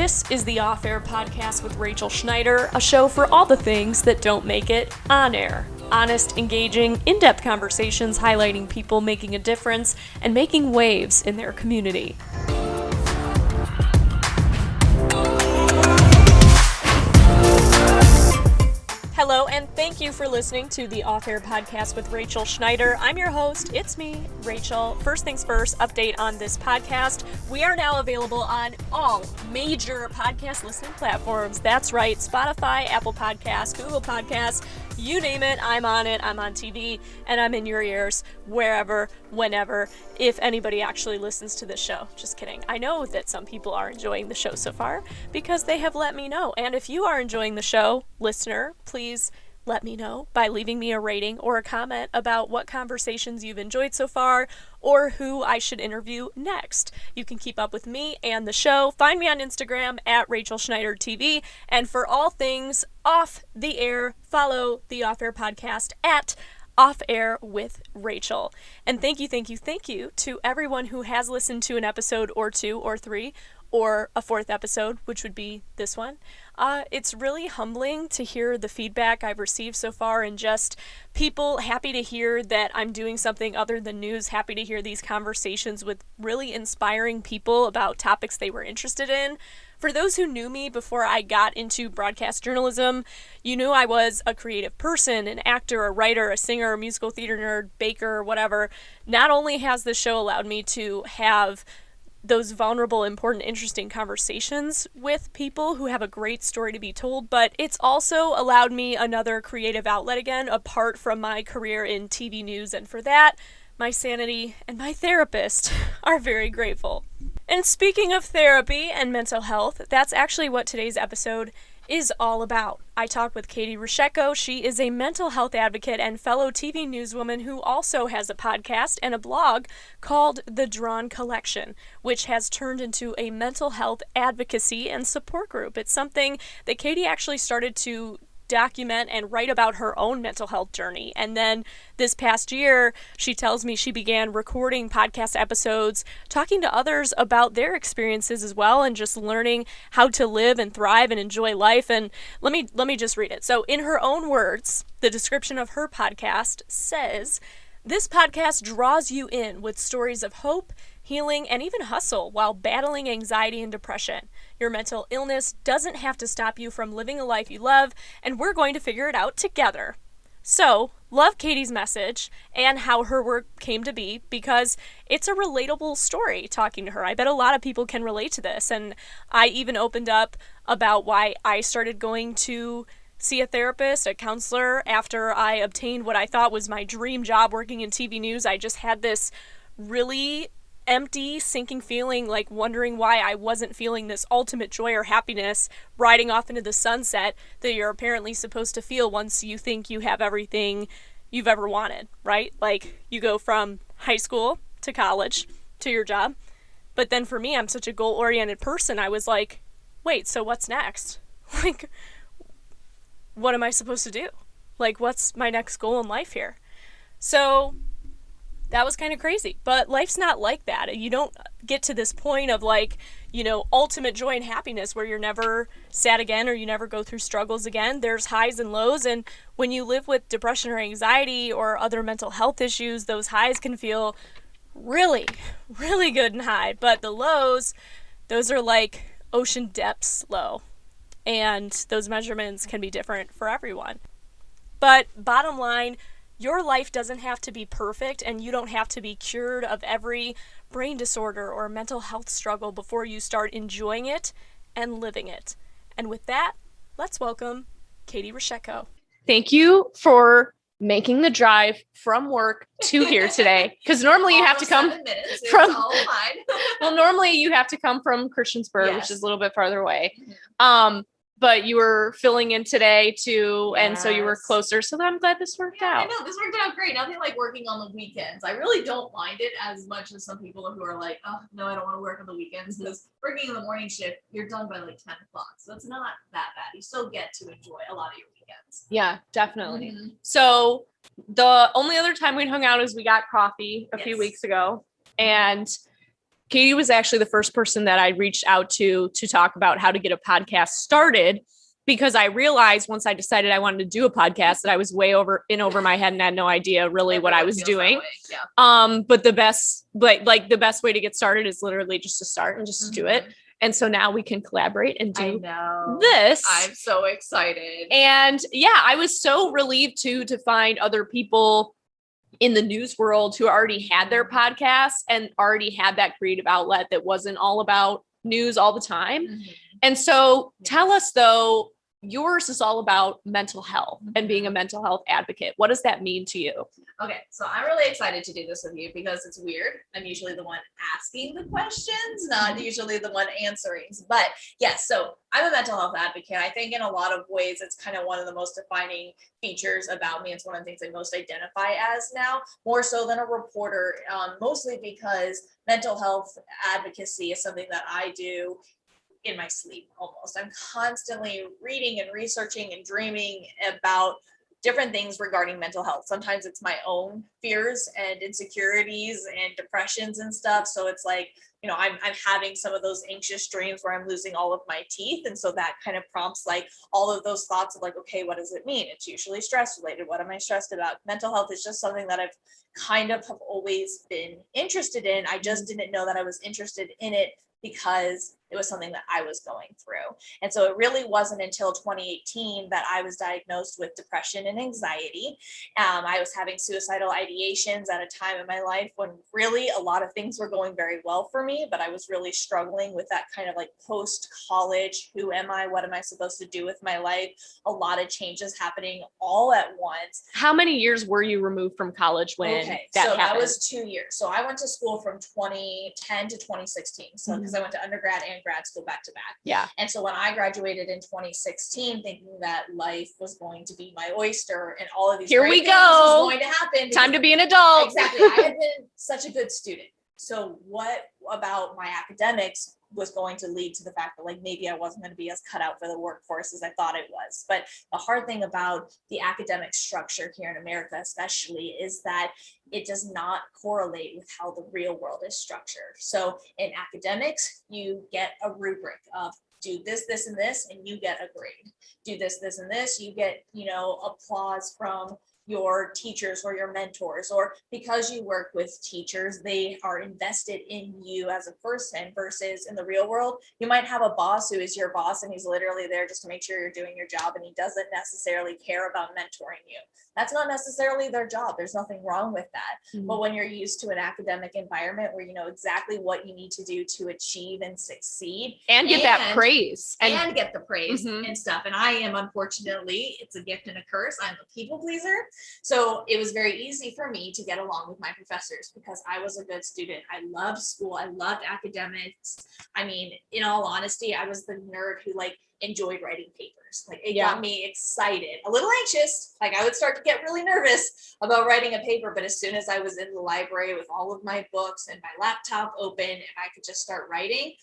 This is the Off Air Podcast with Rachel Schneider, a show for all the things that don't make it on air. Honest, engaging, in-depth conversations highlighting people making a difference and making waves in their community. Hello, and thank you for listening to the Off Air Podcast with Rachel Schneider. I'm your host. It's me, Rachel. First things first, update on this podcast. We are now available on all major podcast listening platforms. That's right, Spotify, Apple Podcasts, Google Podcasts, you name it, I'm on it. I'm on TV, and I'm in your ears wherever, whenever, if anybody actually listens to this show. Just kidding. I know that some people are enjoying the show so far because they have let me know. And if you are enjoying the show, listener, please let me know by leaving me a rating or a comment about what conversations you've enjoyed so far or who I should interview next. You can keep up with me and the show. Find me on Instagram at Rachel Schneider TV. And for all things off the air, follow the Off Air Podcast at Off Air with Rachel. And thank you to everyone who has listened to an episode or two or three or a fourth episode, which would be this one. It's really humbling to hear the feedback I've received so far and just people happy to hear that I'm doing something other than news, happy to hear these conversations with really inspiring people about topics they were interested in. For those who knew me before I got into broadcast journalism, you knew I was a creative person, an actor, a writer, a singer, a musical theater nerd, baker, whatever. Not only has this show allowed me to have those vulnerable, important, interesting conversations with people who have a great story to be told, but it's also allowed me another creative outlet again, apart from my career in TV news, and for that, my sanity and my therapist are very grateful. And speaking of therapy and mental health, that's actually what today's episode is all about. I talk with Katey Roshetko. She is a mental health advocate and fellow TV newswoman who also has a podcast and a blog called The Drawn Collection, which has turned into a mental health advocacy and support group. It's something that Katey actually started to document and write about her own mental health journey. And then this past year, she tells me she began recording podcast episodes, talking to others about their experiences as well, and just learning how to live and thrive and enjoy life. And let me just read it. So in her own words, the description of her podcast says, "This podcast draws you in with stories of hope, healing, and even hustle while battling anxiety and depression. Your mental illness doesn't have to stop you from living a life you love, and we're going to figure it out together." So, love Katey's message and how her work came to be because it's a relatable story talking to her. I bet a lot of people can relate to this, and I even opened up about why I started going to see a therapist, a counselor, after I obtained what I thought was my dream job working in TV news. I just had this really empty, sinking feeling, like wondering why I wasn't feeling this ultimate joy or happiness riding off into the sunset that you're apparently supposed to feel once you think you have everything you've ever wanted, right? Like, you go from high school to college to your job. But then for me, I'm such a goal-oriented person. I was like, wait, so what's next? Like, what am I supposed to do? Like, what's my next goal in life here? So that was kind of crazy, but life's not like that. You don't get to this point of like, you know, ultimate joy and happiness where you're never sad again or you never go through struggles again. There's highs and lows, and when you live with depression or anxiety or other mental health issues, those highs can feel really, really good and high, but the lows, those are like ocean depths low, and those measurements can be different for everyone. But bottom line, your life doesn't have to be perfect, and you don't have to be cured of every brain disorder or mental health struggle before you start enjoying it and living it. And with that, let's welcome Katey Roshetko. Thank you for making the drive from work to here today, because normally you have to come from well, normally you have to come from Christiansburg, yes, which is a little bit farther away. But you were filling in today too, yes, and so you were closer. So I'm glad this worked out. I know, this worked out great. Nothing like working on the weekends. I really don't mind it as much as some people who are like, oh, no, I don't want to work on the weekends, because working in the morning shift, you're done by like 10 o'clock. So it's not that bad. You still get to enjoy a lot of your weekends. Yeah, definitely. Mm-hmm. So the only other time we hung out is we got coffee a few weeks ago. And Katey was actually the first person that I reached out to talk about how to get a podcast started, because I realized once I decided I wanted to do a podcast that I was way over my head and had no idea really what I was doing. Yeah. But the best way to get started is literally just to start and just do it. And so now we can collaborate and do this. I'm so excited. And yeah, I was so relieved to find other people in the news world who already had their podcasts and already had that creative outlet that wasn't all about news all the time. And so tell us though, yours is all about mental health and being a mental health advocate. What does that mean to you? Okay, so I'm really excited to do this with you because it's weird. I'm usually the one asking the questions, not usually the one answering. But yes, so I'm a mental health advocate. I think in a lot of ways, it's kind of one of the most defining features about me. It's one of the things I most identify as now, more so than a reporter, mostly because mental health advocacy is something that I do in my sleep almost. I'm constantly reading and researching and dreaming about different things regarding mental health. Sometimes it's my own fears and insecurities and depressions and stuff. So it's like, I'm having some of those anxious dreams where I'm losing all of my teeth. And so that kind of prompts like all of those thoughts of like, okay, what does it mean? It's usually stress related. What am I stressed about? Mental health is just something that I've kind of have always been interested in. I just didn't know that I was interested in it because it was something that I was going through. And so it really wasn't until 2018 that I was diagnosed with depression and anxiety. I was having suicidal ideations at a time in my life when really a lot of things were going very well for me, but I was really struggling with that kind of like post-college, who am I? What am I supposed to do with my life? A lot of changes happening all at once. How many years were you removed from college when that happened? That was 2 years. So I went to school from 2010 to 2016. So because I went to undergrad and grad school back to back. Yeah. And so when I graduated in 2016, thinking that life was going to be my oyster and all of these here we things go was going to happen. Time to be an adult. Exactly. I had been such a good student. So what about my academics was going to lead to the fact that like maybe I wasn't going to be as cut out for the workforce as I thought it was. But the hard thing about the academic structure here in America especially is that it does not correlate with how the real world is structured. So in academics, you get a rubric of do this, this, and this, and you get a grade. Do this, this, and this, you get, applause from your teachers or your mentors, or because you work with teachers, they are invested in you as a person, versus in the real world, you might have a boss who is your boss and he's literally there just to make sure you're doing your job and he doesn't necessarily care about mentoring you. That's not necessarily their job. There's nothing wrong with that. Mm-hmm. But when you're used to an academic environment where you know exactly what you need to do to achieve and succeed and get that praise and get the praise and stuff. And I am, unfortunately, it's a gift and a curse. I'm a people pleaser. So it was very easy for me to get along with my professors because I was a good student. I loved school. I loved academics. I mean, in all honesty, I was the nerd who enjoyed writing papers. It got me excited, a little anxious. I would start to get really nervous about writing a paper, but as soon as I was in the library with all of my books and my laptop open and I could just start writing,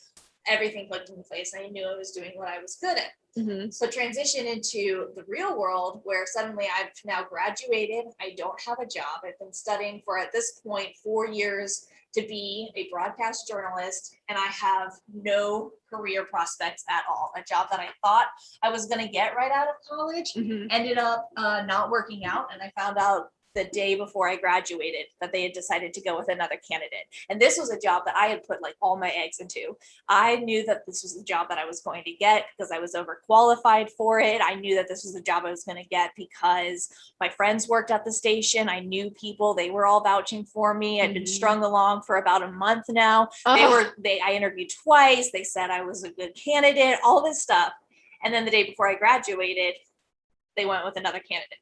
everything clicked into place. I knew I was doing what I was good at. Mm-hmm. So transition into the real world where suddenly I've now graduated. I don't have a job. I've been studying for, at this point, 4 years to be a broadcast journalist, and I have no career prospects at all. A job that I thought I was going to get right out of college ended up not working out, and I found out the day before I graduated that they had decided to go with another candidate. And this was a job that I had put all my eggs into. I knew that this was a job that I was going to get because I was overqualified for it. I knew that this was a job I was going to get because my friends worked at the station. I knew people, they were all vouching for me. I'd been strung along for about a month now. I interviewed twice. They said I was a good candidate, all this stuff. And then the day before I graduated, they went with another candidate.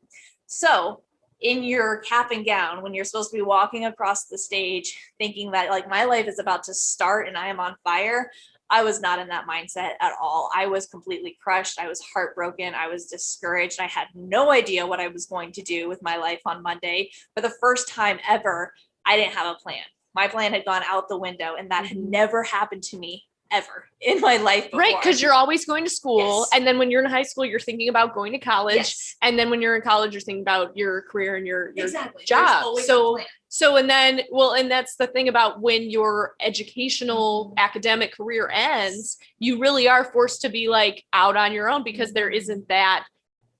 So in your cap and gown, when you're supposed to be walking across the stage thinking that my life is about to start and I am on fire, I was not in that mindset at all. I was completely crushed. I was heartbroken. I was discouraged. I had no idea what I was going to do with my life on Monday. For the first time ever, I didn't have a plan. My plan had gone out the window, and that had never happened to me ever in my life before. Right, because you're always going to school, Yes. and then when you're in high school, you're thinking about going to college, Yes. and then when you're in college, you're thinking about your career and your Exactly. There's job. always a So, plan. and that's the thing about when your educational academic career ends, you really are forced to be like out on your own because there isn't that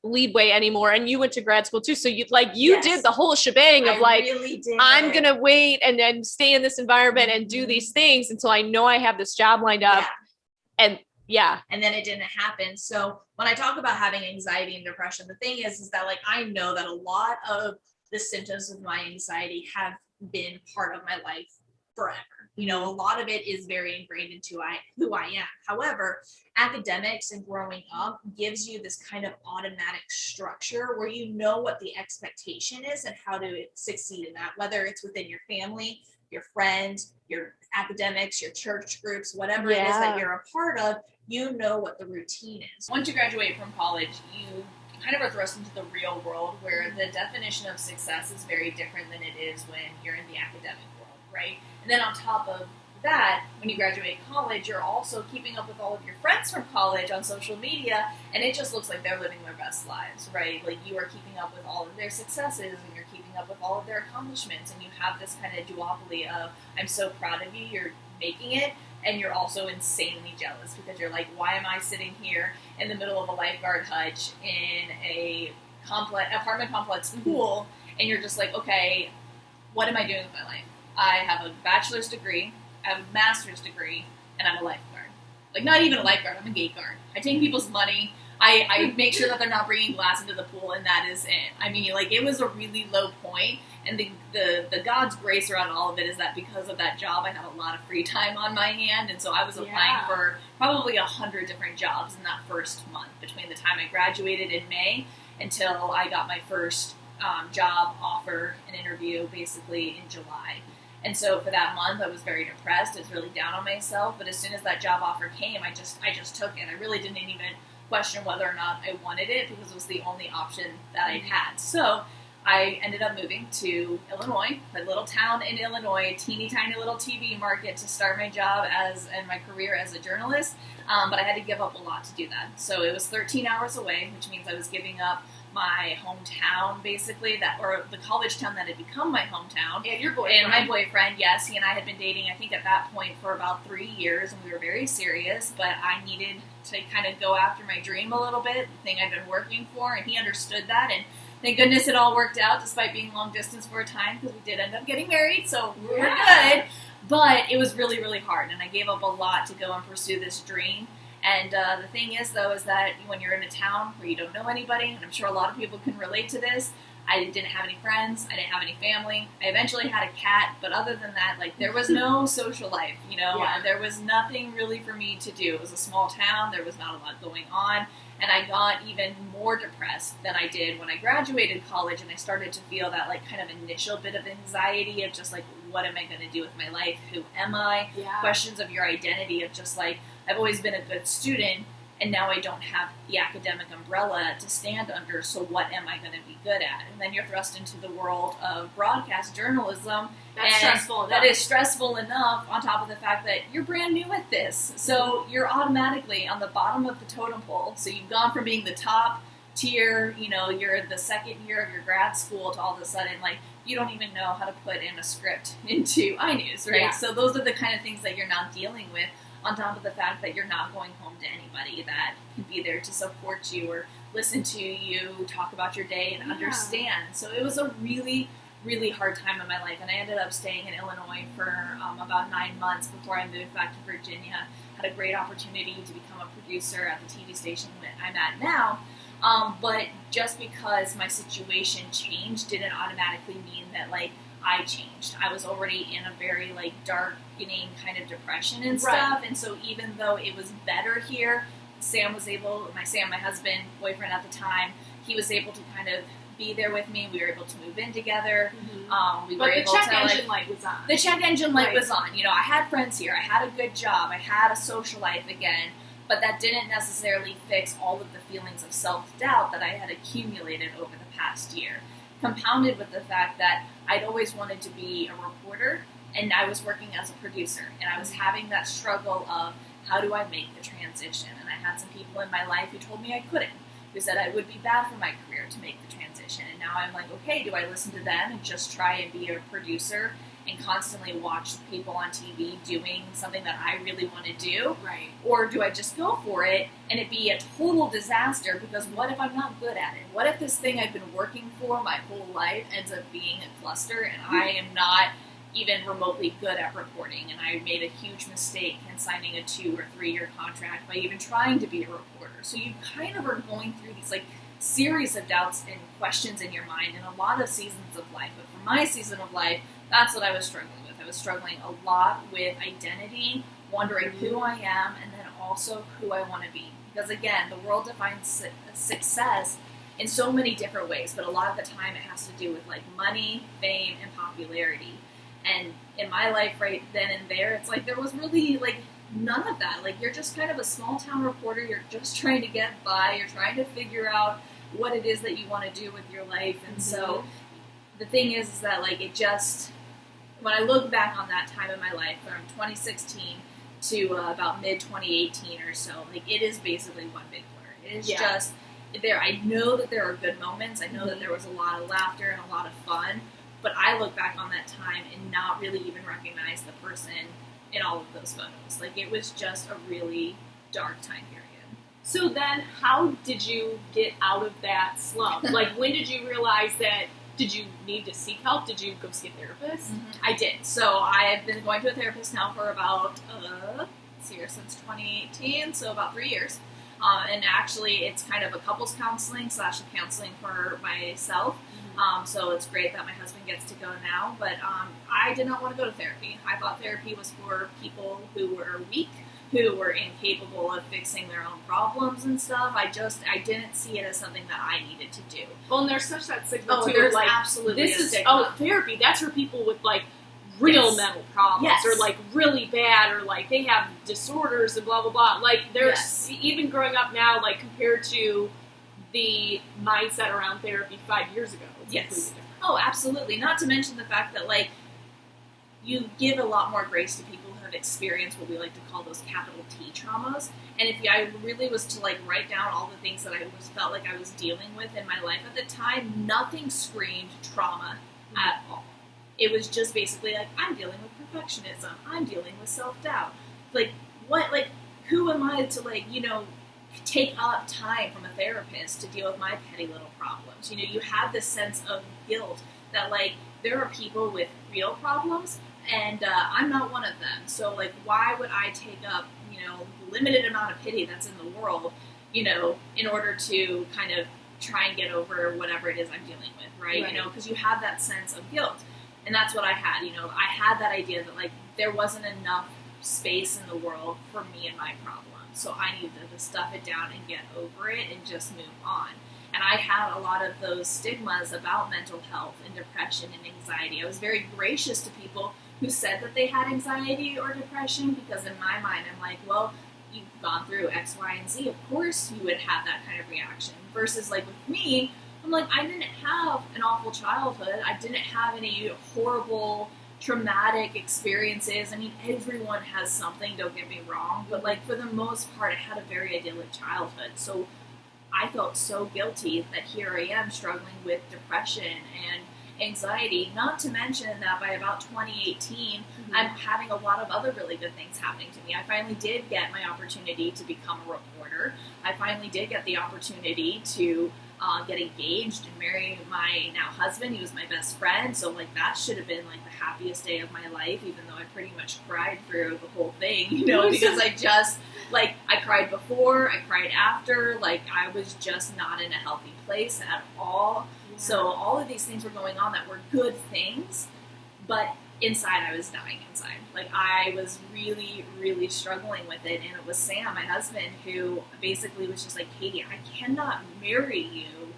leeway anymore. And you went to grad school too, so you Yes. did the whole shebang of I like, really did. I'm gonna wait and then stay in this environment and do these things until I know I have this job lined up. And and then it didn't happen. So when I talk about having anxiety and depression, the thing is that like I know that a lot of the symptoms of my anxiety have been part of my life forever. You know, a lot of it is very ingrained into who I am. However, academics and growing up gives you this kind of automatic structure where you know what the expectation is and how to succeed in that, whether it's within your family, your friends, your academics, your church groups, whatever it is that you're a part of, you know what the routine is. Once you graduate from college, you kind of are thrust into the real world where the definition of success is very different than it is when you're in the academic world, right? And then on top of that, when you graduate college, you're also keeping up with all of your friends from college on social media, and it just looks like they're living their best lives, right? Like you are keeping up with all of their successes, and you're keeping up with all of their accomplishments, and you have this kind of duopoly of, I'm so proud of you, you're making it, and you're also insanely jealous because you're like, why am I sitting here in the middle of a lifeguard hutch in a apartment complex pool, and you're just like, okay, what am I doing with my life? I have a bachelor's degree, I have a master's degree, and I'm a lifeguard. Like, not even a lifeguard, I'm a gate guard. I take people's money, I make sure that they're not bringing glass into the pool, and that is it. I mean, like, it was a really low point, and the God's grace around all of it is that because of that job, I had a lot of free time on my hand, and so I was applying for probably 100 different jobs in that first month, between the time I graduated in May until I got my first job offer and interview, basically, in July. And so for that month, I was very depressed. I was really down on myself. But as soon as that job offer came, I just took it. I really didn't even question whether or not I wanted it because it was the only option that I'd had. So I ended up moving to Illinois, a little town in Illinois, teeny tiny little TV market, to start my job and my career as a journalist. But I had to give up a lot to do that. So it was 13 hours away, which means I was giving up my hometown, basically, or the college town that had become my hometown. And your boyfriend. And my boyfriend, yes, he and I had been dating, I think at that point, for about 3 years, and we were very serious, but I needed to kind of go after my dream a little bit, the thing I'd been working for, and he understood that, and thank goodness it all worked out, despite being long distance for a time, because we did end up getting married, so we're good. But it was really, really hard, and I gave up a lot to go and pursue this dream. And the thing is, though, is that when you're in a town where you don't know anybody, and I'm sure a lot of people can relate to this, I didn't have any friends, I didn't have any family. I eventually had a cat, but other than that, like, there was no social life, you know? There was nothing really for me to do. It was a small town, there was not a lot going on, and I got even more depressed than I did when I graduated college, and I started to feel that, like, kind of initial bit of anxiety of just, like, what am I going to do with my life? Who am I? Questions of your identity of just, like, I've always been a good student, and now I don't have the academic umbrella to stand under, so what am I going to be good at? And then you're thrust into the world of broadcast journalism. That's stressful enough. That is stressful enough, on top of the fact that you're brand new at this. So you're automatically on the bottom of the totem pole. So you've gone from being the top tier, you know, you're the second year of your grad school, to all of a sudden, like, you don't even know how to put in a script into iNews, right? So those are the kind of things that you're not dealing with, on top of the fact that you're not going home to anybody that can be there to support you or listen to you talk about your day and understand. So it was a really, really hard time in my life, and I ended up staying in Illinois for about 9 months before I moved back to Virginia. Had a great opportunity to become a producer at the TV station that I'm at now. But just because my situation changed didn't automatically mean that, like, I changed. I was already in a very, like, darkening kind of depression and stuff, and so even though it was better here, my husband, boyfriend at the time, he was able to kind of be there with me. We were able to move in together. But the check engine light was on. The check engine light was on. You know, I had friends here. I had a good job. I had a social life again. But that didn't necessarily fix all of the feelings of self-doubt that I had accumulated over the past year. Compounded with the fact that I'd always wanted to be a reporter, and I was working as a producer. And I was having that struggle of, how do I make the transition? And I had some people in my life who told me I couldn't, who said I would be bad for my career to make the transition. And now I'm like, okay, do I listen to them and just try and be a producer and constantly watch people on TV doing something that I really want to do? Right. Or do I just go for it and it be a total disaster? Because what if I'm not good at it? What if this thing I've been working for my whole life ends up being a cluster and I am not even remotely good at reporting, and I made a huge mistake in signing a 2 or 3 year contract by even trying to be a reporter? So you kind of are going through these like series of doubts and questions in your mind in a lot of seasons of life. But for my season of life, that's what I was struggling with. I was struggling a lot with identity, wondering who I am, and then also who I want to be. Because again, the world defines success in so many different ways, but a lot of the time it has to do with like money, fame, and popularity. And in my life right then and there, it's like there was really like none of that. Like you're just kind of a small town reporter. You're just trying to get by. You're trying to figure out what it is that you want to do with your life. And so the thing is that like it just, when I look back on that time in my life from 2016 to about mid 2018 or so, like it is basically one big blur. It is just there. I know that there are good moments. I know that there was a lot of laughter and a lot of fun. But I look back on that time and not really even recognize the person in all of those photos. Like, it was just a really dark time period. So then, how did you get out of that slump? Like, when did you realize that, did you need to seek help? Did you go see a therapist? I did. So I have been going to a therapist now for about, since 2018, so about 3 years. And actually, it's kind of a couples counseling / counseling for myself. So it's great that my husband gets to go now, but I did not want to go to therapy. I thought therapy was for people who were weak, who were incapable of fixing their own problems and stuff. I didn't see it as something that I needed to do. Well, and there's such that stigma too. There's like, absolutely this a is stigma. Therapy. That's for people with like real mental problems, or like really bad, or like they have disorders and blah blah blah. Like there's even growing up now, like compared to the mindset around therapy 5 years ago. Yes. Oh, absolutely. Not to mention the fact that, like, you give a lot more grace to people who have experienced what we like to call those capital T traumas. And if I really was to, like, write down all the things that I felt like I was dealing with in my life at the time, nothing screamed trauma at all. It was just basically like, I'm dealing with perfectionism. I'm dealing with self-doubt. Like, what, like, who am I to, like, you know, take up time from a therapist to deal with my petty little problems? You know, you have this sense of guilt that, like, there are people with real problems, and I'm not one of them. So, like, why would I take up, you know, the limited amount of pity that's in the world, you know, in order to kind of try and get over whatever it is I'm dealing with, right? You know, because you have that sense of guilt. And that's what I had, you know. I had that idea that, like, there wasn't enough space in the world for me and my problems. So I needed to stuff it down and get over it and just move on. And I had a lot of those stigmas about mental health and depression and anxiety. I was very gracious to people who said that they had anxiety or depression, because in my mind, I'm like, well, you've gone through X, Y, and Z. Of course you would have that kind of reaction. Versus, like, with me, I'm like, I didn't have an awful childhood. I didn't have any horrible traumatic experiences. I mean, everyone has something, don't get me wrong, but like for the most part, I had a very idyllic childhood. So I felt so guilty that here I am struggling with depression and anxiety, not to mention that by about 2018, I'm having a lot of other really good things happening to me. I finally did get my opportunity to become a reporter. I finally did get the opportunity to get engaged and marry my now husband. He was my best friend, so like that should have been like the happiest day of my life, even though I pretty much cried through the whole thing, you know, because I just, like, I cried before, I cried after, like, I was just not in a healthy place at all. So all of these things were going on that were good things, but inside I was dying inside. Like, I was really, really struggling with it, and it was Sam, my husband, who basically was just like, Katey, I cannot marry you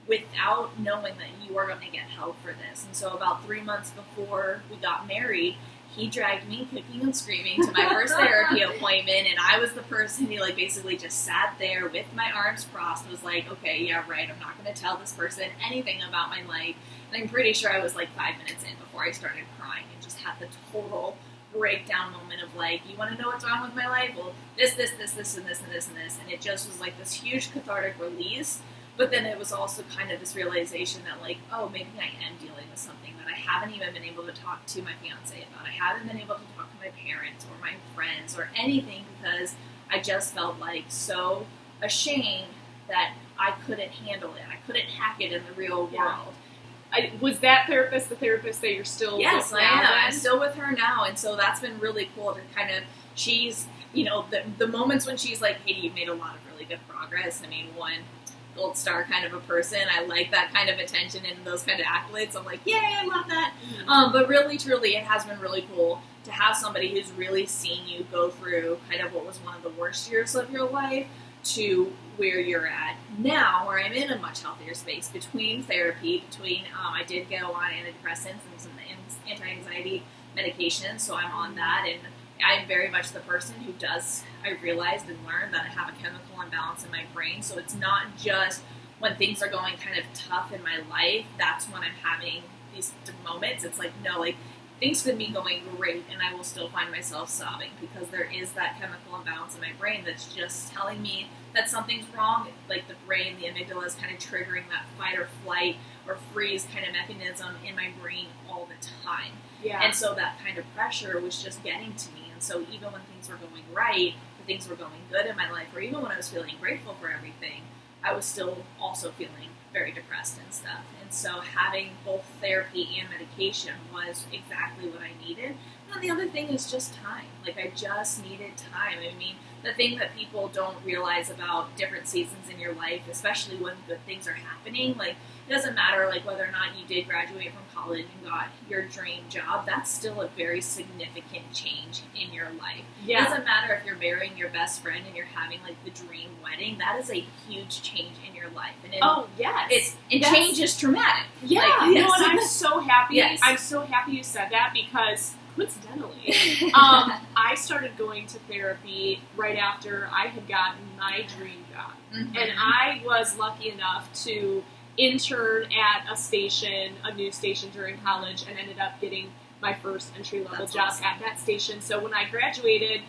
without knowing that you are going to get help for this. And so about 3 months before we got married, he dragged me kicking and screaming to my first therapy appointment, and I was the person who, like, basically just sat there with my arms crossed, was like, okay, yeah, right, I'm not going to tell this person anything about my life. And I'm pretty sure I was like 5 minutes in before I started crying and just had the total breakdown moment of like, you want to know what's wrong with my life? Well, this, and this, and this, and this, and this. And it just was like this huge cathartic release. But then it was also kind of this realization that like, oh, maybe I am dealing with something that I haven't even been able to talk to my fiance about. I haven't been able to talk to my parents or my friends or anything because I just felt like so ashamed that I couldn't handle it. I couldn't hack it in the real world. Was that therapist the therapist that you're still yes, with I now? am. I'm still with her now, and so that's been really cool to kind of, she's, you know, the moments when she's like, hey, you've made a lot of really good progress. I mean, one, gold star kind of a person. I like that kind of attention and those kind of accolades. I'm like, yay, I love that. But really, truly, it has been really cool to have somebody who's really seen you go through kind of what was one of the worst years of your life to where you're at now, where I'm in a much healthier space between therapy, I did go on antidepressants and some anti-anxiety medication, so I'm on that, and I'm very much the person who I realized and learned that I have a chemical imbalance in my brain, so it's not just when things are going kind of tough in my life, that's when I'm having these moments. It's like, no, like, things could be going great and I will still find myself sobbing because there is that chemical imbalance in my brain that's just telling me that something's wrong. Like the brain, the amygdala is kind of triggering that fight or flight or freeze kind of mechanism in my brain all the time. Yeah. And so that kind of pressure was just getting to me. And so even when things were going right, or things were going good in my life, or even when I was feeling grateful for everything, I was still also feeling very depressed and stuff. And so having both therapy and medication was exactly what I needed. And the other thing is just time. Like, I just needed time. I mean, the thing that people don't realize about different seasons in your life, especially when good things are happening, like, it doesn't matter, like, whether or not you did graduate from college and got your dream job, that's still a very significant change in your life. Yeah. It doesn't matter if you're marrying your best friend and you're having, like, the dream wedding, that is a huge change in your life. And change is traumatic. Yeah, like, no, and I'm so happy. Yes. I'm so happy you said that because coincidentally, I started going to therapy right after I had gotten my dream job, and I was lucky enough to intern at a news station during college, and ended up getting my first entry-level job at that station. So when I graduated,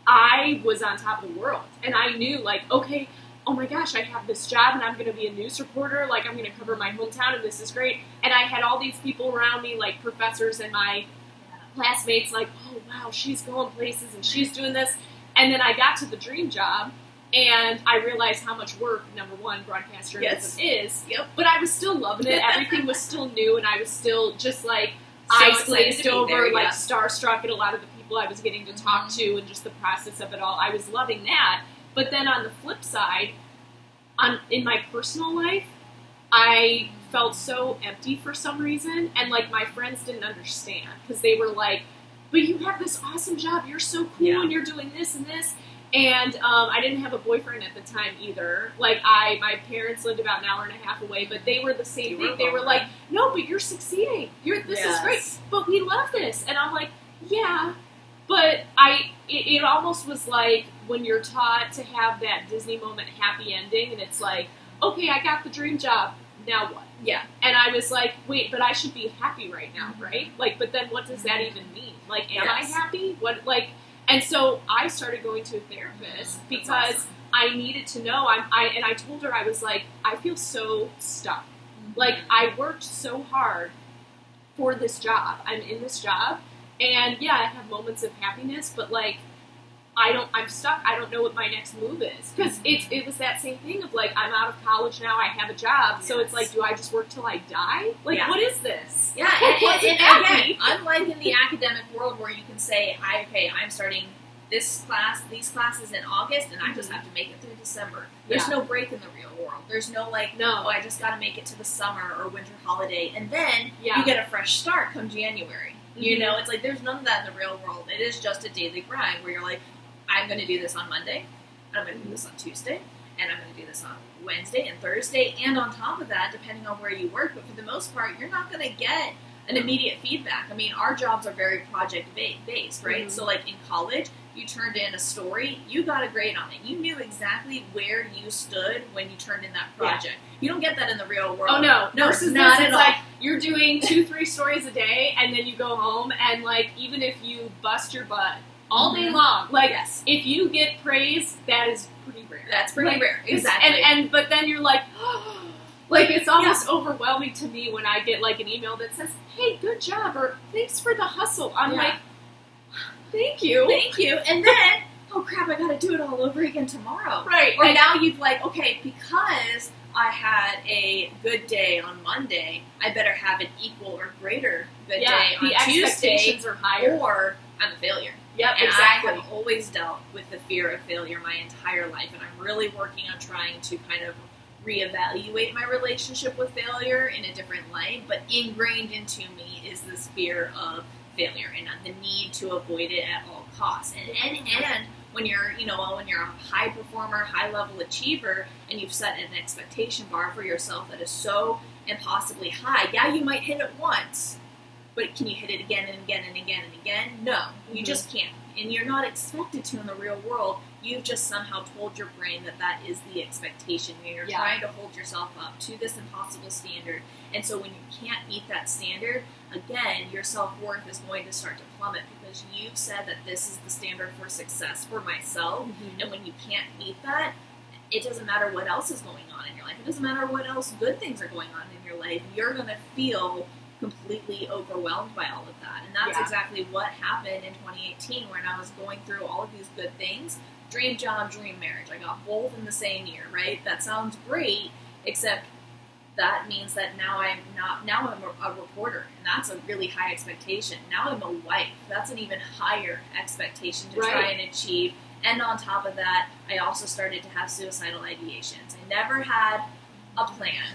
I was on top of the world, and I knew, like, okay, oh my gosh, I have this job and I'm going to be a news reporter, like I'm going to cover my hometown and this is great. And I had all these people around me, like professors and my classmates, like, oh wow, she's going places and she's doing this. And then I got to the dream job and I realized how much work, number one, broadcast journalism is. Yep. But I was still loving it. Everything was still new and I was still just like So eyes excited glazed to be over, there, like yeah. starstruck at a lot of the people I was getting to talk to and just the process of it all. I was loving that. But then on the flip side, in my personal life, I felt so empty for some reason, and like my friends didn't understand because they were like, "But you have this awesome job. You're so cool, and you're doing this and this." And I didn't have a boyfriend at the time either. Like my parents lived about an hour and a half away, but they were the same thing. They were like, "No, but you're succeeding. This is great. But we love this." And I'm like, "Yeah." But it almost was like when you're taught to have that Disney moment happy ending, and it's like, okay, I got the dream job, now what? Yeah. And I was like, wait, but I should be happy right now, right? Like, but then what does that even mean? Like, am I happy? What, like, and so I started going to a therapist because I needed to know, and I told her, I was like, I feel so stuck. Like, I worked so hard for this job. I'm in this job. And yeah, I have moments of happiness, but like, I'm stuck. I don't know what my next move is. Because it was that same thing of like, I'm out of college now, I have a job, so it's like, do I just work till I die? Like, what is this? Yeah, and again, unlike in the academic world where you can say, I'm starting these classes in August, and I just have to make it through December. There's no break in the real world. There's no like, oh, I just got to make it to the summer or winter holiday, and then you get a fresh start come January. You know, it's like there's none of that in the real world. It is just a daily grind where you're like, I'm going to do this on Monday, and I'm going to do this on Tuesday, and I'm going to do this on Wednesday and Thursday, and on top of that, depending on where you work, but for the most part, you're not going to get an immediate feedback. I mean, our jobs are very project-based, right? So, like, in college, you turned in a story, you got a grade on it. You knew exactly where you stood when you turned in that project. You don't get that in the real world. Oh, no. No, it's not at all. Like, you're doing 2-3 stories a day, and then you go home, and like even if you bust your butt all day long, like if you get praise, that is pretty rare. That's pretty Like, rare. Exactly. And but then you're like, like it's almost overwhelming to me when I get like an email that says, "Hey, good job," or "Thanks for the hustle." I'm like, "Thank you, Thank you," and then. Oh crap, I gotta do it all over again tomorrow. Right. Or now you've like, okay, because I had a good day on Monday, I better have an equal or greater good day on the Tuesday, expectations are higher. or I'm a failure. Yep, And exactly. I have always dealt with the fear of failure my entire life, and I'm really working on trying to kind of reevaluate my relationship with failure in a different light, but ingrained into me is this fear of failure and the need to avoid it at all costs. And when you're, when you're a high performer, high level achiever, and you've set an expectation bar for yourself that is so impossibly high, yeah, you might hit it once, but can you hit it again and again and again and again? No, you just can't. And you're not expected to in the real world. You've just somehow told your brain that that is the expectation. You're trying to hold yourself up to this impossible standard. And so when you can't meet that standard, again, your self-worth is going to start to plummet because you've said that this is the standard for success for myself. And when you can't meet that, it doesn't matter what else is going on in your life. It doesn't matter what else good things are going on in your life. You're going to feel completely overwhelmed by all of that. And that's exactly what happened in 2018 when I was going through all of these good things. Dream job, dream marriage. I got both in the same year, right? That sounds great, except that means that now I'm a reporter, and that's a really high expectation. Now I'm a wife. That's an even higher expectation to try and achieve. And on top of that, I also started to have suicidal ideations. I never had a plan.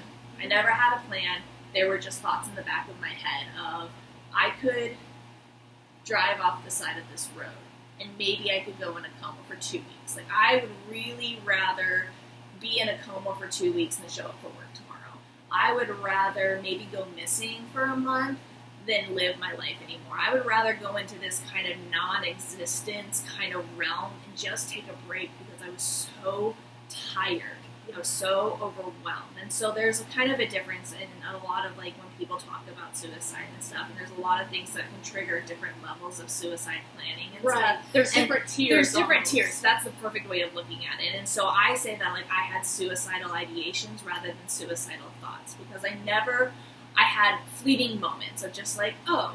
There were just thoughts in the back of my head of, I could drive off the side of this road, and maybe I could go in a coma for 2 weeks. Like, I would really rather be in a coma for 2 weeks than show up for work tomorrow. I would rather maybe go missing for a month than live my life anymore. I would rather go into this kind of non-existence kind of realm and just take a break because I was so tired. I was so overwhelmed. And so there's a kind of a difference in a lot of, like, when people talk about suicide and stuff, and there's a lot of things that can trigger different levels of suicide planning and stuff. There's different tiers. There's different tiers. That's the perfect way of looking at it. And so I say that, like, I had suicidal ideations rather than suicidal thoughts because I had fleeting moments of just like, oh,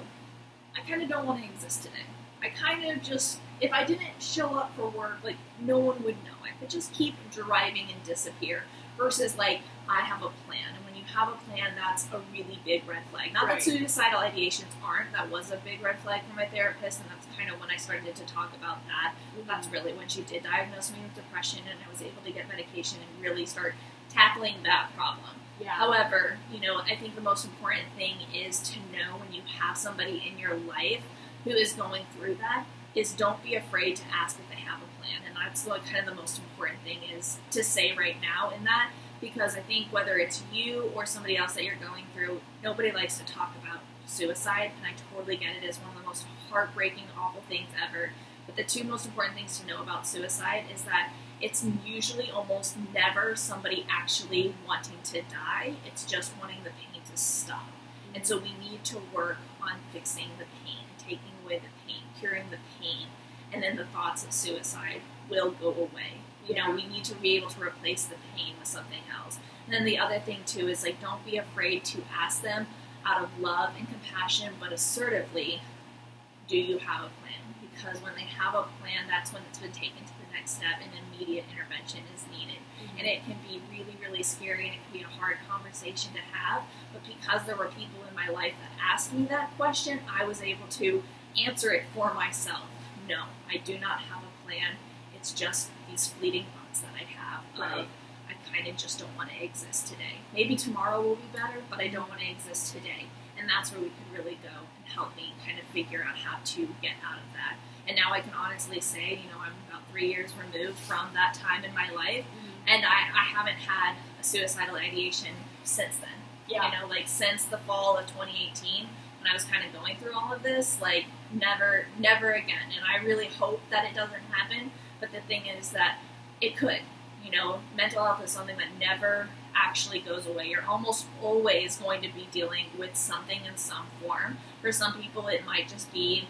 I kind of don't want to exist today. I kind of just, if I didn't show up for work, like, no one would know. I could just keep driving and disappear versus, like, I have a plan. And when you have a plan, that's a really big red flag. Not that suicidal ideations aren't. That was a big red flag for my therapist, and that's kind of when I started to talk about that. That's really when she did diagnose me with depression, and I was able to get medication and really start tackling that problem. However, I think the most important thing is to know when you have somebody in your life who is going through that is don't be afraid to ask if they have a plan. And that's what kind of the most important thing is to say right now in that, because I think whether it's you or somebody else that you're going through, nobody likes to talk about suicide, and I totally get it. It's one of the most heartbreaking, awful things ever. But the two most important things to know about suicide is that it's usually almost never somebody actually wanting to die. It's just wanting the pain to stop. And so we need to work on fixing the pain, taking away the pain, curing the pain, and then the thoughts of suicide will go away. We need to be able to replace the pain with something else. And then the other thing too is, like, don't be afraid to ask them out of love and compassion, but assertively, do you have a plan? Because when they have a plan, that's when it's been taken to the next step and immediate intervention is needed. And it can be really, really scary, and it can be a hard conversation to have, but because there were people in my life that asked me that question, I was able to answer it for myself. No, I do not have a plan. It's just these fleeting thoughts that I have of, I kind of just don't want to exist today. Maybe tomorrow will be better, but I don't want to exist today. And that's where we can really go and help me kind of figure out how to get out of that. And now I can honestly say, I'm about 3 years removed from that time in my life, and I haven't had a suicidal ideation since then. Like, since the fall of 2018, when I was kind of going through all of this, like, never again. And I really hope that it doesn't happen, but the thing is that it could. Mental health is something that never actually goes away. You're almost always going to be dealing with something in some form. For some people, it might just be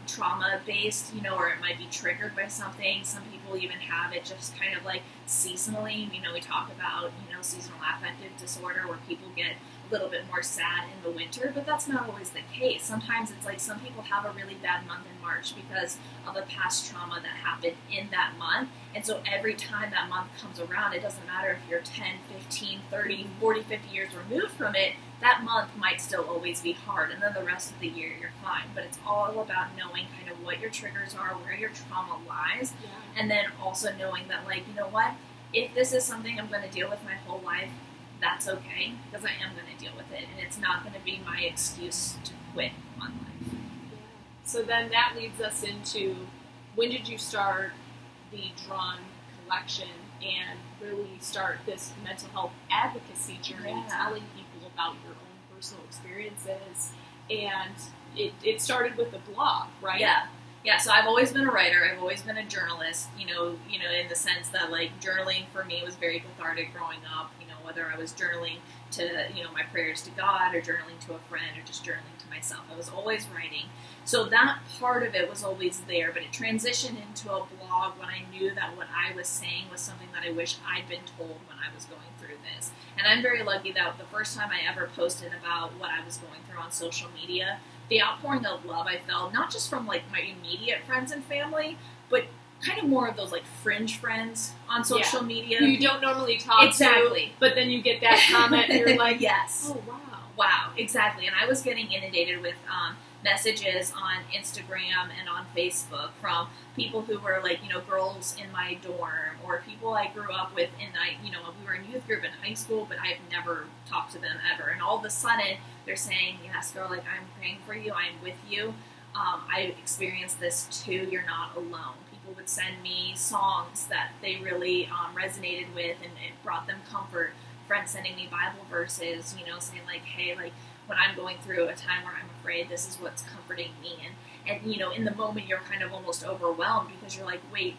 trauma-based, you know, or it might be triggered by something. Some people even have it just kind of like seasonally. You know, we talk about, you know, seasonal affective disorder where people get a little bit more sad in the winter, but that's not always the case. Sometimes it's like some people have a really bad month in March because of a past trauma that happened in that month. And so every time that month comes around, it doesn't matter if you're 10, 15, 30, 40, 50 years removed from it, that month might still always be hard. And then the rest of the year, you're fine. But it's all about knowing kind of what your triggers are, where your trauma lies, and then also knowing that, like, you know what, if this is something I'm going to deal with my whole life, that's okay, because I am going to deal with it, and it's not going to be my excuse to quit on life. So then that leads us into, when did you start the Drawn collection and really start this mental health advocacy journey, telling people about your own personal experiences? And it started with a blog, right? Yeah, so I've always been a writer. I've always been a journalist, you know, in the sense that, like, journaling for me was very cathartic growing up, you know, whether I was journaling to, you know, my prayers to God or journaling to a friend or just journaling to myself. I was always writing. So that part of it was always there, but it transitioned into a blog when I knew that what I was saying was something that I wish I'd been told when I was going through this. And I'm very lucky that the first time I ever posted about what I was going through on social media, the outpouring of love I felt, not just from, like, my immediate friends and family, but kind of more of those, like, fringe friends on social media. Who you don't normally talk to, but then you get that comment and you're like, yes. Oh, Wow, exactly. And I was getting inundated with messages on Instagram and on Facebook from people who were, like, you know, girls in my dorm or people I grew up with we were in youth group in high school, but I've never talked to them ever. And all of a sudden they're saying, yes, girl, like, I'm praying for you. I'm with you. I experienced this too. You're not alone. People would send me songs that they really resonated with and it brought them comfort. Friends sending me Bible verses, you know, saying, like, hey, like, when I'm going through a time where I'm afraid, this is what's comforting me. And you know, in the moment, you're kind of almost overwhelmed because you're like, wait,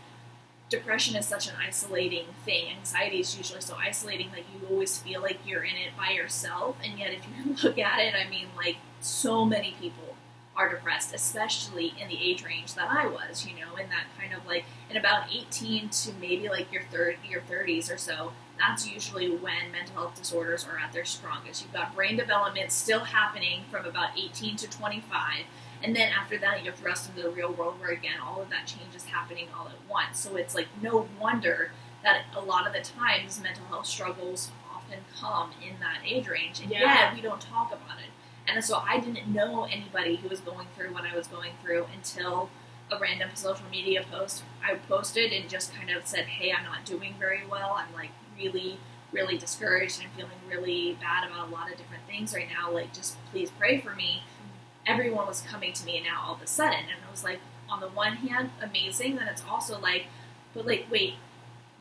depression is such an isolating thing. Anxiety is usually so isolating that you always feel like you're in it by yourself. And yet, if you look at it, I mean, like, so many people are depressed, especially in the age range that I was, you know, in that kind of, like, in about 18 to maybe, like, your 30s or so. That's usually when mental health disorders are at their strongest. You've got brain development still happening from about 18 to 25. And then after that, you're thrust into the real world where, again, all of that change is happening all at once. So it's, like, no wonder that a lot of the times mental health struggles often come in that age range. And yet we don't talk about it. And so I didn't know anybody who was going through what I was going through until a random social media post I posted and just kind of said, hey, I'm not doing very well. I'm, like, really, really discouraged. I'm feeling really bad about a lot of different things right now. Like, just please pray for me. Everyone was coming to me now all of a sudden. And I was like, on the one hand, amazing. Then it's also like, but, like, wait,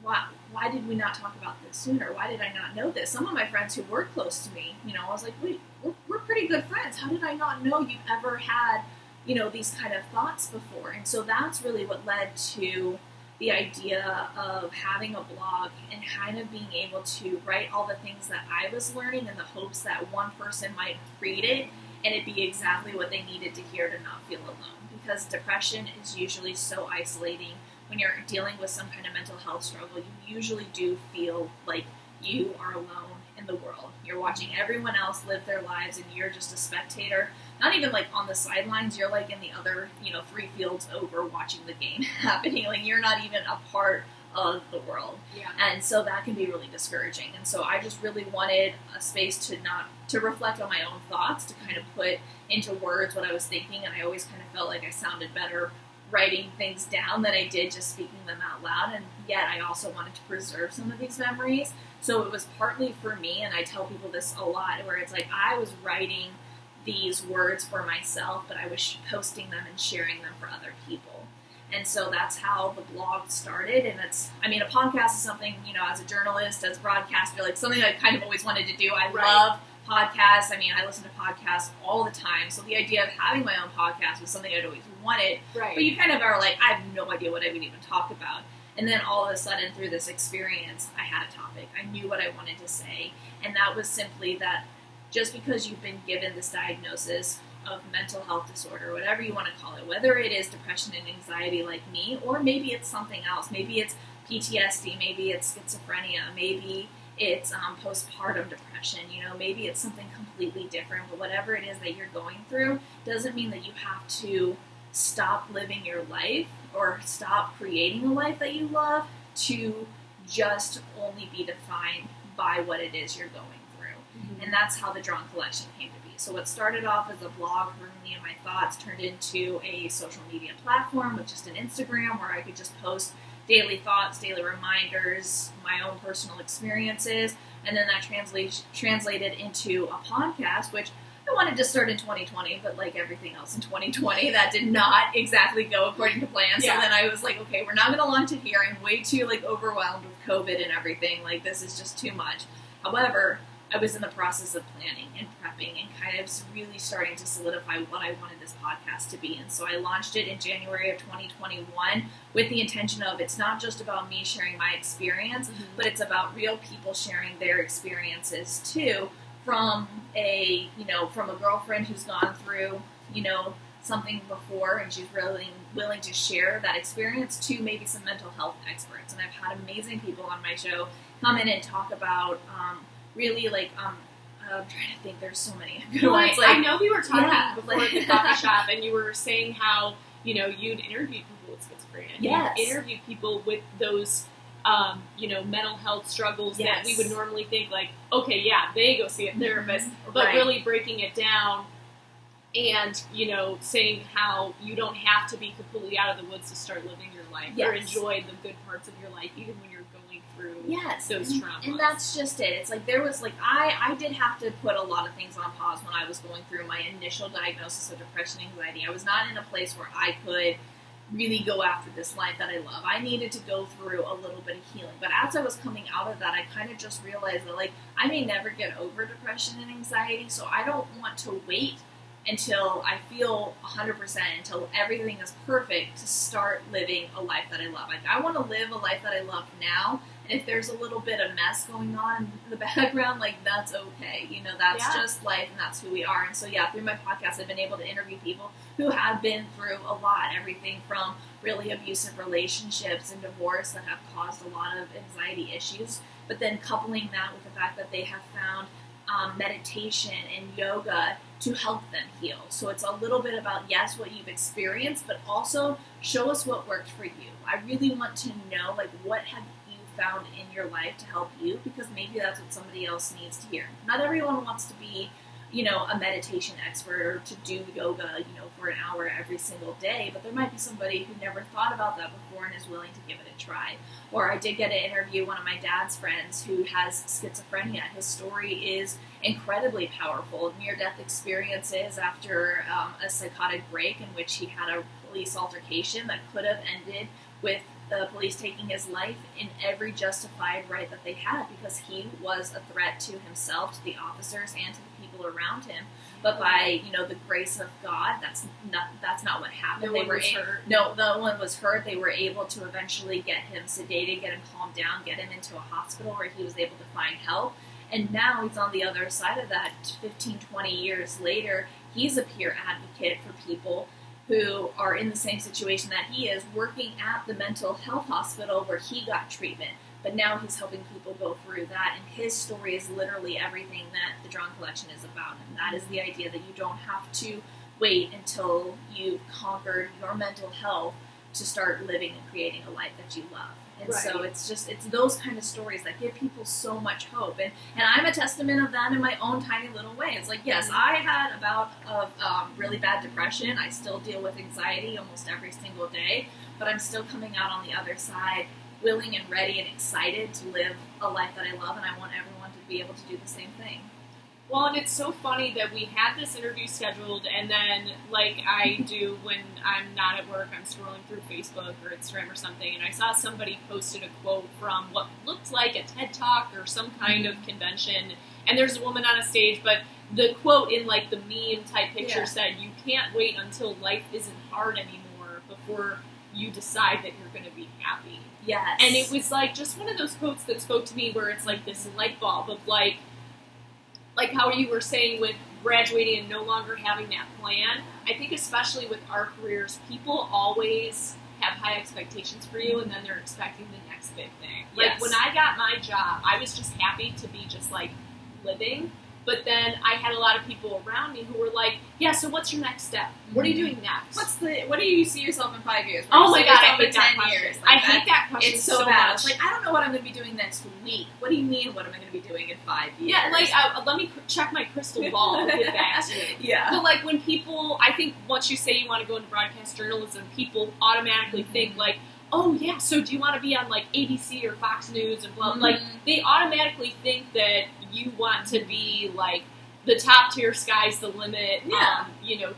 why did we not talk about this sooner? Why did I not know this? Some of my friends who were close to me, you know, I was like, wait, we're pretty good friends. How did I not know you've ever had, you know, these kind of thoughts before? And so that's really what led to the idea of having a blog and kind of being able to write all the things that I was learning in the hopes that one person might read it and it be exactly what they needed to hear to not feel alone. Because depression is usually so isolating. When you're dealing with some kind of mental health struggle, you usually do feel like you are alone in the world. You're watching everyone else live their lives and you're just a spectator. Not even, like, on the sidelines, you're, like, in the other, you know, 3 fields over watching the game happening. Like, you're not even a part of the world. Yeah. And so that can be really discouraging. And so I just really wanted a space to reflect on my own thoughts, to kind of put into words what I was thinking. And I always kind of felt like I sounded better writing things down than I did just speaking them out loud. And yet I also wanted to preserve some of these memories. So it was partly for me, and I tell people this a lot, where it's like I was writing these words for myself, but I was posting them and sharing them for other people. And so that's how the blog started. And it's, I mean, a podcast is something, you know, as a journalist, as a broadcaster, like something I kind of always wanted to do. I love podcasts. I mean, I listen to podcasts all the time. So the idea of having my own podcast was something I'd always wanted. Right. But you kind of are like, I have no idea what I would even talk about. And then all of a sudden, through this experience, I had a topic. I knew what I wanted to say. And that was simply that just because you've been given this diagnosis of mental health disorder, whatever you want to call it, whether it is depression and anxiety like me, or maybe it's something else, maybe it's PTSD, maybe it's schizophrenia, maybe it's postpartum depression, maybe it's something completely different, but whatever it is that you're going through doesn't mean that you have to stop living your life or stop creating a life that you love to just only be defined by what it is you're going through. Mm-hmm. And that's how the Drawn Collection came to be. So what started off as a blog for me and my thoughts turned into a social media platform with just an Instagram where I could just post daily thoughts, daily reminders, my own personal experiences, and then that translated into a podcast, which I wanted to start in 2020, but like everything else in 2020, that did not exactly go according to plan. So then I was like, okay, we're not going to launch it here. I'm way too overwhelmed with COVID and everything. Like, this is just too much. However, I was in the process of planning and prepping and kind of really starting to solidify what I wanted this podcast to be. And so I launched it in January of 2021 with the intention of it's not just about me sharing my experience, but it's about real people sharing their experiences too, from a girlfriend who's gone through, something before and she's really willing to share that experience to maybe some mental health experts. And I've had amazing people on my show come in and talk about I'm trying to think, there's so many good ones. I know we were talking before at the coffee shop and you were saying how, you'd interviewed people with schizophrenia. Yes. You'd interviewed people with those mental health struggles that we would normally think like, okay, yeah, they go see a therapist, but really breaking it down and, saying how you don't have to be completely out of the woods to start living your life or enjoy the good parts of your life, even when you're going through those traumas. And that's just it. It's like there was I did have to put a lot of things on pause when I was going through my initial diagnosis of depression and anxiety. I was not in a place where I could really go after this life that I love. I needed to go through a little bit of healing. But as I was coming out of that, I kind of just realized that I may never get over depression and anxiety, so I don't want to wait until I feel 100%, until everything is perfect to start living a life that I love. I want to live a life that I love now, and if there's a little bit of mess going on in the background, that's okay. That's just life, and that's who we are. And so, through my podcast, I've been able to interview people who have been through a lot, everything from really abusive relationships and divorce that have caused a lot of anxiety issues, but then coupling that with the fact that they have found meditation and yoga to help them heal. So it's a little bit about, yes, what you've experienced, but also show us what worked for you. I really want to know, what have you found in your life to help you, because maybe that's what somebody else needs to hear. Not everyone wants to be, a meditation expert or to do yoga, for an hour every single day, but there might be somebody who never thought about that before and is willing to give it a try. Or I did get to interview one of my dad's friends who has schizophrenia. His story is incredibly powerful. Near-death experiences after a psychotic break in which he had a police altercation that could have ended with the police taking his life in every justified right that they had, because he was a threat to himself, to the officers, and to the people around him. But by the grace of God, that's not what happened. No one was hurt. No one was hurt. They were able to eventually get him sedated, get him calmed down, get him into a hospital where he was able to find help. And now he's on the other side of that. 15, 20 years later, he's a peer advocate for people who are in the same situation that he is, working at the mental health hospital where he got treatment. But now he's helping people go through that, and his story is literally everything that the Drawn Collection is about. And that is the idea that you don't have to wait until you've conquered your mental health to start living and creating a life that you love. And so it's those kind of stories that give people so much hope. And I'm a testament of that in my own tiny little way. It's yes, I had a bout of really bad depression. I still deal with anxiety almost every single day, but I'm still coming out on the other side willing and ready and excited to live a life that I love, and I want everyone to be able to do the same thing. Well, and it's so funny that we had this interview scheduled, and then, like I do when I'm not at work, I'm scrolling through Facebook or Instagram or something, and I saw somebody posted a quote from what looked like a TED Talk or some kind of convention, and there's a woman on a stage, but the quote in, like, the meme-type picture said, you can't wait until life isn't hard anymore before you decide that you're going to be happy. Yes. And it was like just one of those quotes that spoke to me where it's like this light bulb of like how you were saying with graduating and no longer having that plan. I think especially with our careers, people always have high expectations for you, and then they're expecting the next big thing. Like Yes. when I got my job, I was just happy to be just like living. But then I had a lot of people around me who were like, "Yeah, so what's your next step? What are you doing next? What do you see yourself in 5 years? Oh my See god, I yourself in hate that 10 question. years? I hate that question It's so bad. much. It's like, I don't know what I'm going to be doing next week. What do you mean, what am I going to be doing in 5 years? Yeah, like let me check my crystal ball and get back to you. Yeah. But like when people, I think once you say you want to go into broadcast journalism, people automatically think like, oh yeah, so do you want to be on like ABC or Fox News and blah? Like they automatically think that you want to be like the top tier, sky's the limit,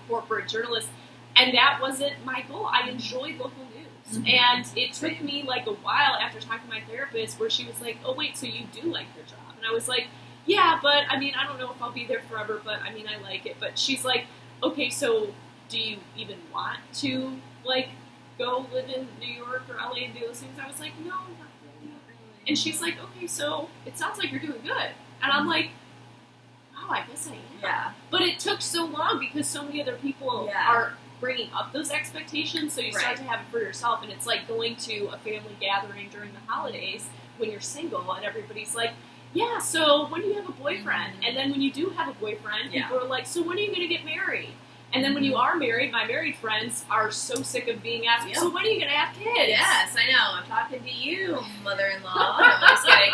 corporate journalist. And that wasn't my goal. I enjoyed local news. And it took me like a while after talking to my therapist where she was like, oh wait, so you do like your job? And I was like, yeah, but I mean, I don't know if I'll be there forever, but I mean, I like it. But she's like, okay, so do you even want to like go live in New York or LA and do those things? I was like, no, not really. And she's like, okay, so it sounds like you're doing good. And I'm like, oh, I guess I am. Yeah. But it took so long because so many other people are bringing up those expectations, so you start to have it for yourself. And it's like going to a family gathering during the holidays when you're single and everybody's like, yeah, so when do you have a boyfriend? And then when you do have a boyfriend, people are like, so when are you going to get married? And then when you are married, my married friends are so sick of being asked, so when are you going to have kids? Yes, I know. I'm talking to you, mother-in-law. No, I'm just kidding.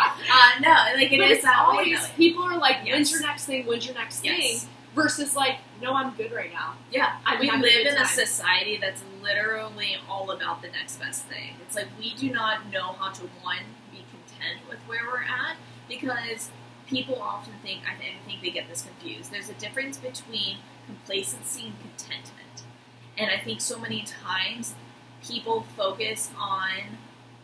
No, like it is always, people are like, when's your next thing? When's your next thing? Versus like, no, I'm good right now. Yeah. We having live a good in a time. society that's literally all about the next best thing. It's like we do not know how to, one, be content with where we're at, because people often think, I think they get this confused. There's a difference between complacency and contentment. And I think so many times people focus on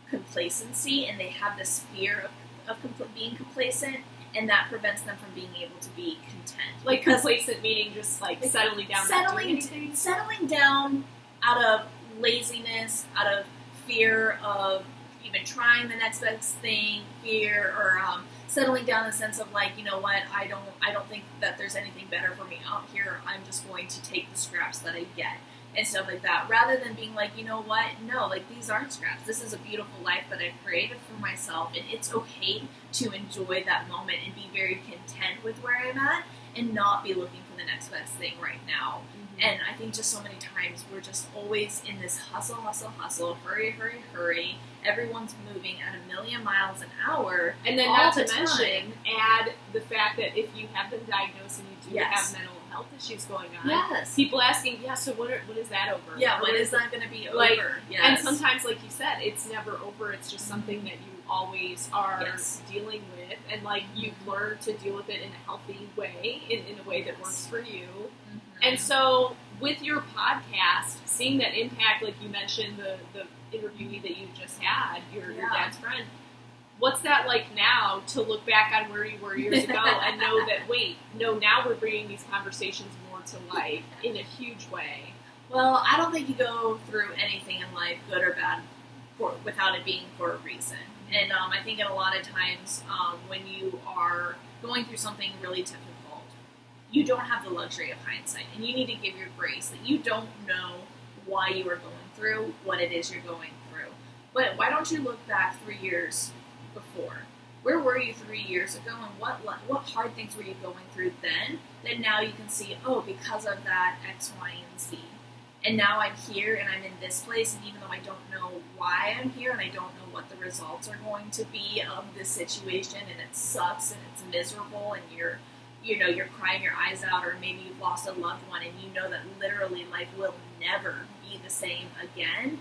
complacency and they have this fear of being complacent, and that prevents them from being able to be content. Like complacent meaning just like settling down, not doing anything? Settling down out of laziness, out of fear of even trying the next best thing, fear, or settling down in the sense of like, you know what, I don't think that there's anything better for me out here. I'm just going to take the scraps that I get and stuff like that, rather than being like, you know what, no, like these aren't scraps. This is a beautiful life that I've created for myself, and it's okay to enjoy that moment and be very content with where I'm at and not be looking for the next best thing right now. And I think just so many times we're just always in this hustle, hurry, hurry, hurry. Everyone's moving at 1,000,000 miles an hour. And then all not the to time. mention, add the fact that if you have been diagnosed and you do Yes. have mental health issues going on, Yes. people asking, so when is that over? Yeah, Or when is that going to be like, over? Yes. And sometimes, like you said, it's never over. It's just something that you always are dealing with, and like you've learned to deal with it in a healthy way, in a way that works for you. And so, with your podcast, seeing that impact, like you mentioned, the interviewee that you just had, your dad's friend, what's that like now to look back on where you were years ago and know that, now we're bringing these conversations more to life in a huge way? Well, I don't think you go through anything in life, good or bad, without it being for a reason. And I think a lot of times when you are going through something really difficult, you don't have the luxury of hindsight, and you need to give your grace that you don't know why you are going through what it is you're going through. But why don't you look back 3 years before? Where were you 3 years ago, and what hard things were you going through then that now you can see, because of that X, Y, and Z. And now I'm here, and I'm in this place, and even though I don't know why I'm here, and I don't know what the results are going to be of this situation, and it sucks, and it's miserable, and you're crying your eyes out, or maybe you've lost a loved one, and you know that literally life will never be the same again,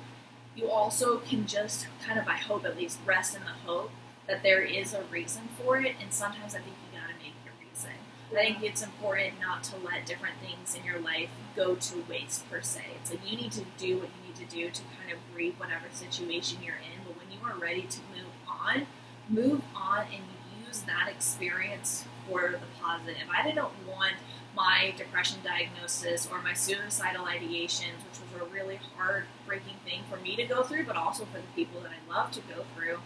you also can just kind of, I hope at least, rest in the hope that there is a reason for it, and sometimes I think you gotta make your reason. I think it's important not to let different things in your life go to waste, per se. It's like you need to do what you need to do to kind of grieve whatever situation you're in, but when you are ready to move on and use that experience for the positive. I didn't want my my depression diagnosis or my suicidal ideations, which was a really heartbreaking thing for me to go through, but also for the people that I love to go through,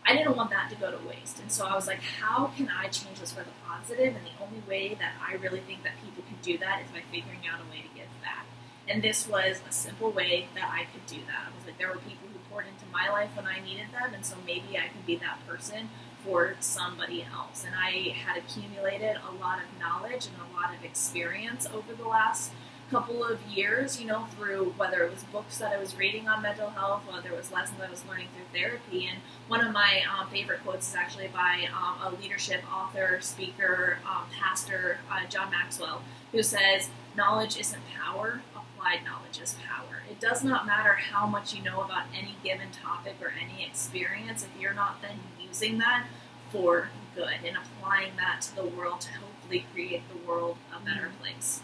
I didn't want that to go to waste. And so I was like, how can I change this for the positive? And the only way that I really think that people can do that is by figuring out a way to give back. And this was a simple way that I could do that. I was like, there were people who poured into my life when I needed them, and so maybe I can be that person for somebody else. And I had accumulated a lot of knowledge and a lot of experience over the last couple of years, you know, through whether it was books that I was reading on mental health, whether it was lessons I was learning through therapy. And one of my favorite quotes is actually by a leadership author, speaker, pastor, John Maxwell, who says, knowledge isn't power, applied knowledge is power. It does not matter how much you know about any given topic or any experience if you're not then using that for good and applying that to the world to hopefully create the world a better place.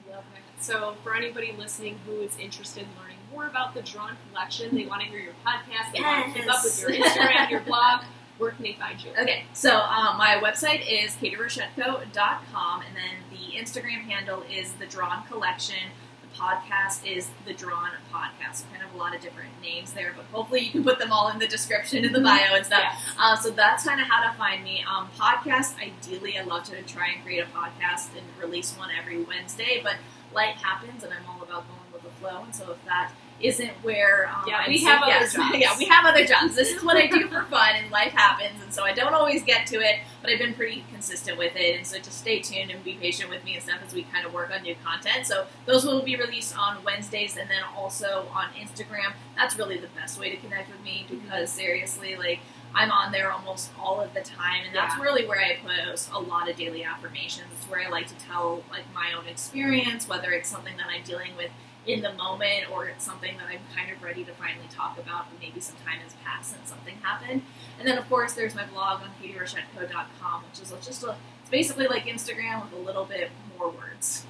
I love that. So for anybody listening who is interested in learning more about the Drawn Collection, they want to hear your podcast, they want to keep up with your Instagram, your blog, where can they find you? Okay, so my website is KateyRoshetko.com, and then the Instagram handle is The Drawn Collection. The podcast is The Drawn Podcast. So kind of a lot of different names there, but hopefully you can put them all in the description in the bio and stuff. Yes. So that's kind of how to find me. Podcast, ideally, I'd love to try and create a podcast and release one every Wednesday, but life happens, and I'm all about going with the flow, and so if that isn't where we have other jobs. Yeah, we have other jobs. This is what I do for fun, and life happens, and so I don't always get to it, but I've been pretty consistent with it, and so just stay tuned and be patient with me and stuff as we kind of work on new content. So those will be released on Wednesdays, and then also on Instagram. That's really the best way to connect with me, because seriously, like, I'm on there almost all of the time, and that's really where I post a lot of daily affirmations. It's where I like to tell, like, my own experience, whether it's something that I'm dealing with in the moment, or it's something that I'm kind of ready to finally talk about, but maybe some time has passed since something happened. And then, of course, there's my blog on KateyRoshetko.com, which is just it's basically like Instagram with a little bit more words.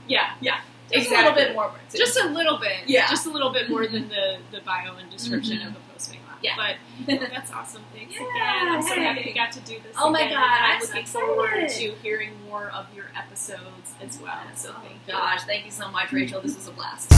Yeah. Just a little bit more words. Just a little bit. Yeah. Just a little bit more than the bio and description of the posting. Yeah. But that's awesome. Thanks again. I'm so happy we got to do this. Oh my again. God, And I'm I'm so looking excited. forward to hearing more of your episodes as well. So thank you. Gosh, thank you so much, Rachel. This was a blast.